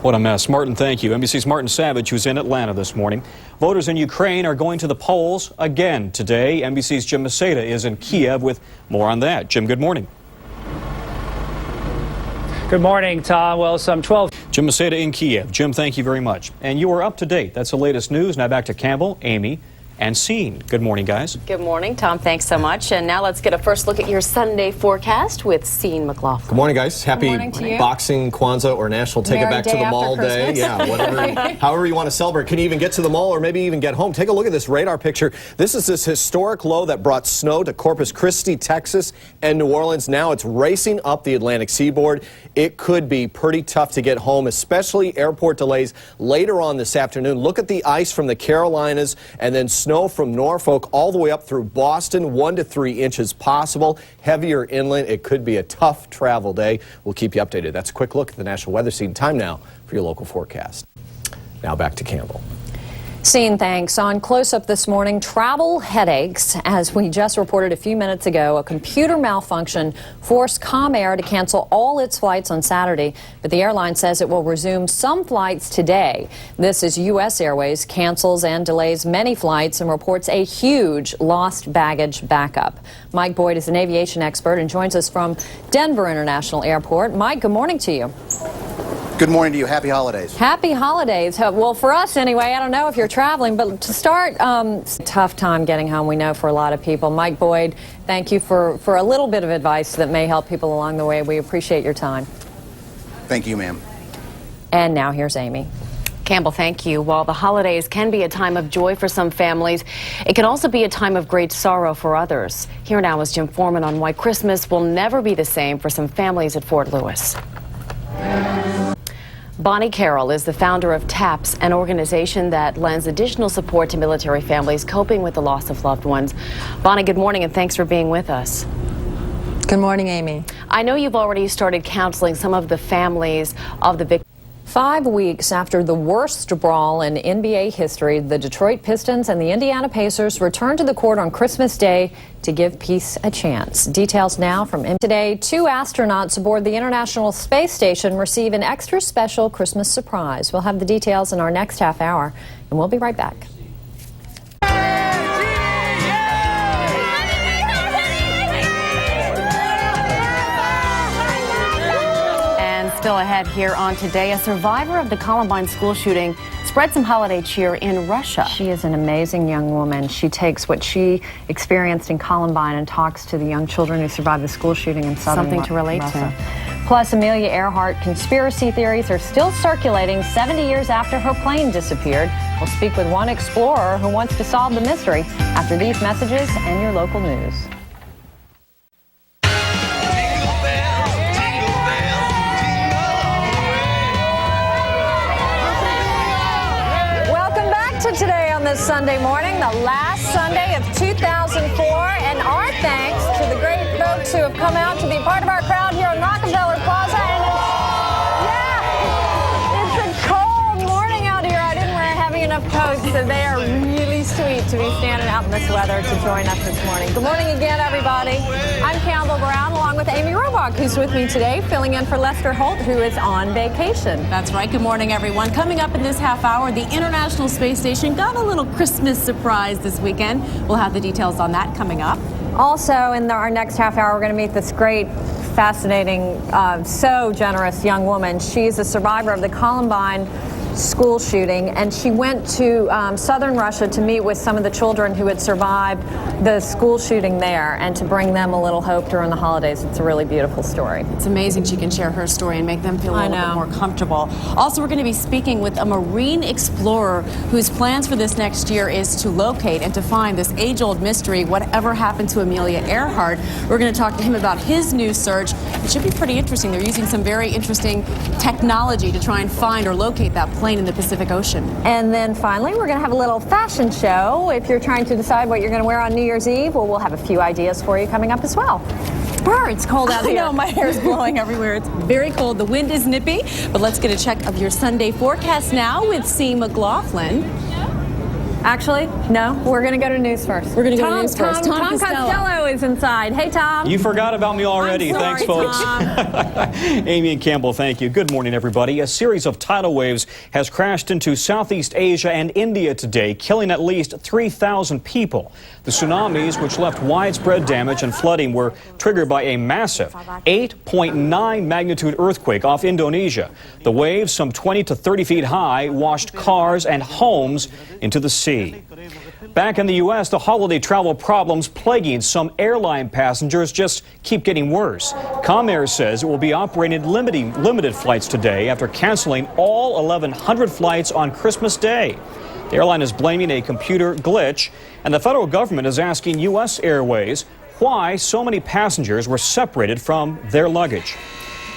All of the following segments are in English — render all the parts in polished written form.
What a mess. Martin, thank you. NBC's Martin Savage, who's in Atlanta this morning. Voters in Ukraine are going to the polls again today. NBC's Jim Maseda is in Kiev with more on that. Jim, good morning. Good morning, Tom. Well, some 12. Jim Maseda in Kiev. Jim, thank you very much. And you are up to date. That's the latest news. Now back to Campbell, Amy, and Scene. Good morning, guys. Good morning, Tom. Thanks so much. And now let's get a first look at your Sunday forecast with Scene McLaughlin. Good morning, guys. Happy morning Boxing, Kwanzaa, or National Take It Back to the Mall Day. Yeah, whatever, however you want to celebrate. Can you even get to the mall or maybe even get home? Take a look at this radar picture. This is this historic low that brought snow to Corpus Christi, Texas, and New Orleans. Now it's racing up the Atlantic seaboard. It could be pretty tough to get home, especially airport delays later on this afternoon. Look at the ice from the Carolinas and then snow from Norfolk all the way up through Boston, 1 to 3 inches possible. Heavier inland. It could be a tough travel day. We'll keep you updated. That's a quick look at the National Weather Scene. Time now for your local forecast. Now back to Campbell. Scene, thanks. On Close Up this morning, travel headaches. As we just reported a few minutes ago, a computer malfunction forced Comair to cancel all its flights on Saturday, but the airline says it will resume some flights today. This is U.S. Airways cancels and delays many flights and reports a huge lost baggage backup. Mike Boyd is an aviation expert and joins us from Denver International Airport. Mike, good morning to you. Good morning to you. Happy holidays. Happy holidays. Well, for us anyway. I don't know if you're traveling, but to start, tough time getting home, we know, for a lot of people. Mike Boyd, thank you for a little bit of advice that may help people along the way. We appreciate your time. Thank you, ma'am. And now here's Amy. Campbell, thank you. While the holidays can be a time of joy for some families, it can also be a time of great sorrow for others. Here now is Jim Foreman on why Christmas will never be the same for some families at Fort Lewis. Bonnie Carroll is the founder of TAPS, an organization that lends additional support to military families coping with the loss of loved ones. Bonnie, good morning, and thanks for being with us. Good morning, Amy. I know you've already started counseling some of the families of the victims. 5 weeks after the worst brawl in NBA history, the Detroit Pistons and the Indiana Pacers returned to the court on Christmas Day to give peace a chance. Details now from today. 2 astronauts aboard the International Space Station receive an extra special Christmas surprise. We'll have the details in our next half hour, and we'll be right back. Still ahead here on Today, a survivor of the Columbine school shooting spread some holiday cheer in Russia. She is an amazing young woman. She takes what she experienced in Columbine and talks to the young children who survived the school shooting in southern Something to relate Russia. to. Plus, Amelia Earhart conspiracy theories are still circulating 70 years after her plane disappeared. We'll speak with one explorer who wants to solve the mystery after these messages and your local news. Today on this Sunday morning, the last Sunday of 2004, and our thanks to the great folks who have come out to be part of our crowd here on Rockefeller Plaza. And it's a cold morning out here. I didn't wear heavy enough coats, so they are really sweet to be standing out in this weather to join us this morning. Good morning again, everybody. I'm Campbell Brown, along with Amy Robach, who's with me today, filling in for Lester Holt, who is on vacation. That's right. Good morning, everyone. Coming up in this half hour, the International Space Station got a little Christmas surprise this weekend. We'll have the details on that coming up. Also, in our next half hour, we're going to meet this great, fascinating, so generous young woman. She's a survivor of the Columbine school shooting, and she went to southern Russia to meet with some of the children who had survived the school shooting there and to bring them a little hope during the holidays. It's a really beautiful story. It's amazing she can share her story and make them feel a little bit more comfortable. Also, we're going to be speaking with a marine explorer whose plans for this next year is to locate and to find this age-old mystery, whatever happened to Amelia Earhart. We're going to talk to him about his new search. It should be pretty interesting. They're using some very interesting technology to try and find or locate that plane in the Pacific Ocean. And then finally, we're going to have a little fashion show. If you're trying to decide what you're going to wear on New Year's Eve, well, we'll have a few ideas for you coming up as well. It's cold out here. I know, my hair is blowing everywhere. It's very cold. The wind is nippy. But let's get a check of your Sunday forecast now with C. McLaughlin. Actually, no. We're going to go to news first. We're going to go to news first. Tom Costello is inside. Hey, Tom. You forgot about me already. I'm sorry, Thanks, folks. Amy and Campbell, thank you. Good morning, everybody. A series of tidal waves has crashed into Southeast Asia and India today, killing at least 3,000 people. The tsunamis, which left widespread damage and flooding, were triggered by a massive 8.9 magnitude earthquake off Indonesia. The waves, some 20 to 30 feet high, washed cars and homes into the sea. Back in the U.S., the holiday travel problems plaguing some airline passengers just keep getting worse. Comair says it will be operating limited flights today after canceling all 1,100 flights on Christmas Day. The airline is blaming a computer glitch, and the federal government is asking U.S. Airways why so many passengers were separated from their luggage.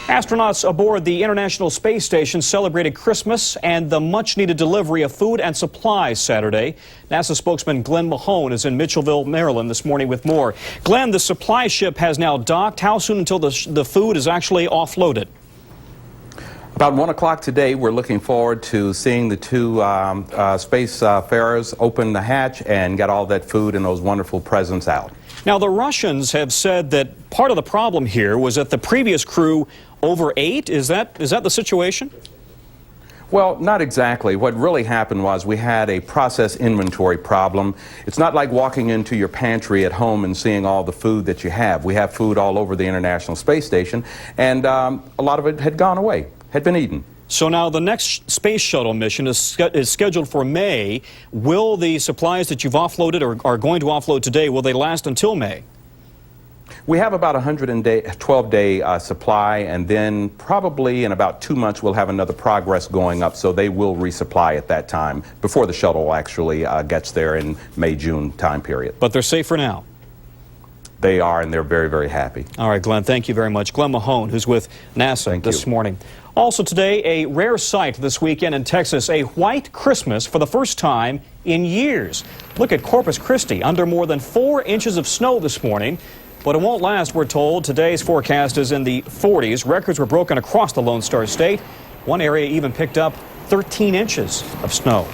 Astronauts aboard the International Space Station celebrated Christmas and the much-needed delivery of food and supplies Saturday. NASA spokesman Glenn Mahone is in Mitchellville, Maryland this morning with more. Glenn, the supply ship has now docked. How soon until the food is actually offloaded? About 1 o'clock today, we're looking forward to seeing the two spacefarers open the hatch and get all that food and those wonderful presents out. Now, the Russians have said that part of the problem here was that the previous crew overate. Is that the situation? Well, not exactly. What really happened was we had a process inventory problem. It's not like walking into your pantry at home and seeing all the food that you have. We have food all over the International Space Station, and a lot of it had gone away, had been eaten. So now the next space shuttle mission is scheduled for May. Will the supplies that you've offloaded or are going to offload today, will they last until May? We have about a 112-day supply, and then probably in about 2 months we'll have another progress going up, so they will resupply at that time before the shuttle actually gets there in May-June time period. But they're safe for now? They are, and they're very, very happy. All right, Glenn, thank you very much. Glenn Mahone, who's with NASA this morning. Also today, a rare sight this weekend in Texas, a white Christmas for the first time in years. Look at Corpus Christi, under more than 4 inches of snow this morning. But it won't last, we're told. Today's forecast is in the 40s. Records were broken across the Lone Star State. One area even picked up 13 inches of snow.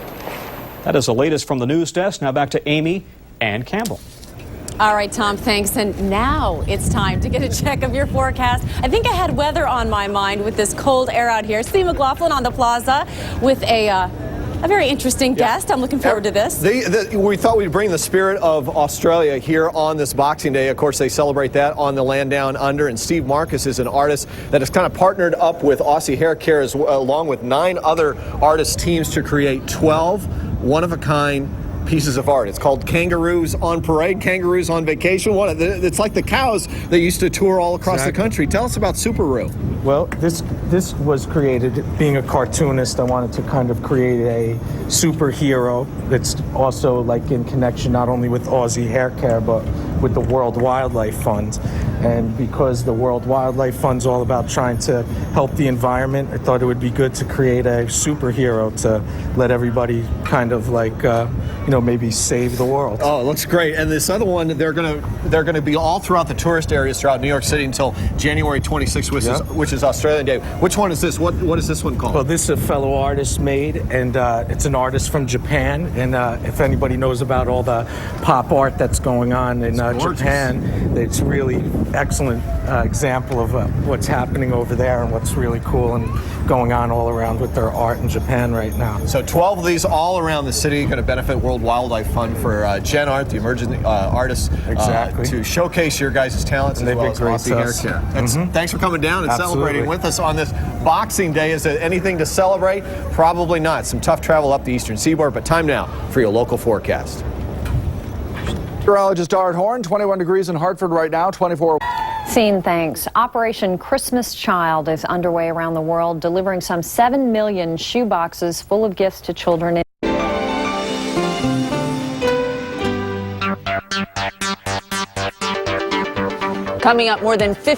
That is the latest from the news desk. Now back to Amy and Campbell. All right, Tom, thanks. And now it's time to get a check of your forecast. I think I had weather on my mind with this cold air out here. Steve McLaughlin on the plaza with a very interesting guest. I'm looking forward to this. We thought we'd bring the spirit of Australia here on this Boxing Day. Of course, they celebrate that on the land down under. And Steve Marcus is an artist that has kind of partnered up with Aussie Hair Care along with 9 other artist teams to create 12 one-of-a-kind pieces of art. It's called Kangaroos on Parade, Kangaroos on Vacation. It's like the cows that used to tour all across the country. Tell us about Superoo. Well, this was created, being a cartoonist, I wanted to kind of create a superhero that's also like in connection not only with Aussie Hair Care, but with the World Wildlife Fund. And because the World Wildlife Fund's all about trying to help the environment, I thought it would be good to create a superhero to let everybody kind of like, maybe save the world. Oh, it looks great. And this other one, they're gonna be all throughout the tourist areas throughout New York City until January 26th, which is Australian Day. Which one is this? What is this one called? Well, this is a fellow artist made, and it's an artist from Japan. And if anybody knows about all the pop art that's going on in Japan, it's really excellent example of what's happening over there and what's really cool and going on all around with their art in Japan right now. So 12 of these all around the city, going to benefit World Wildlife Fund for Gen Art, the emerging artists, to showcase your guys' talents as well as Aussie Hair Care. Thanks for coming down and celebrating with us on this Boxing Day. Is there anything to celebrate? Probably not. Some tough travel up the eastern seaboard, but time now for your local forecast. Meteorologist Art Horn, 21 degrees in Hartford right now, 24. Scene thanks. Operation Christmas Child is underway around the world, delivering some 7 million shoeboxes full of gifts to children. Coming up, more than 50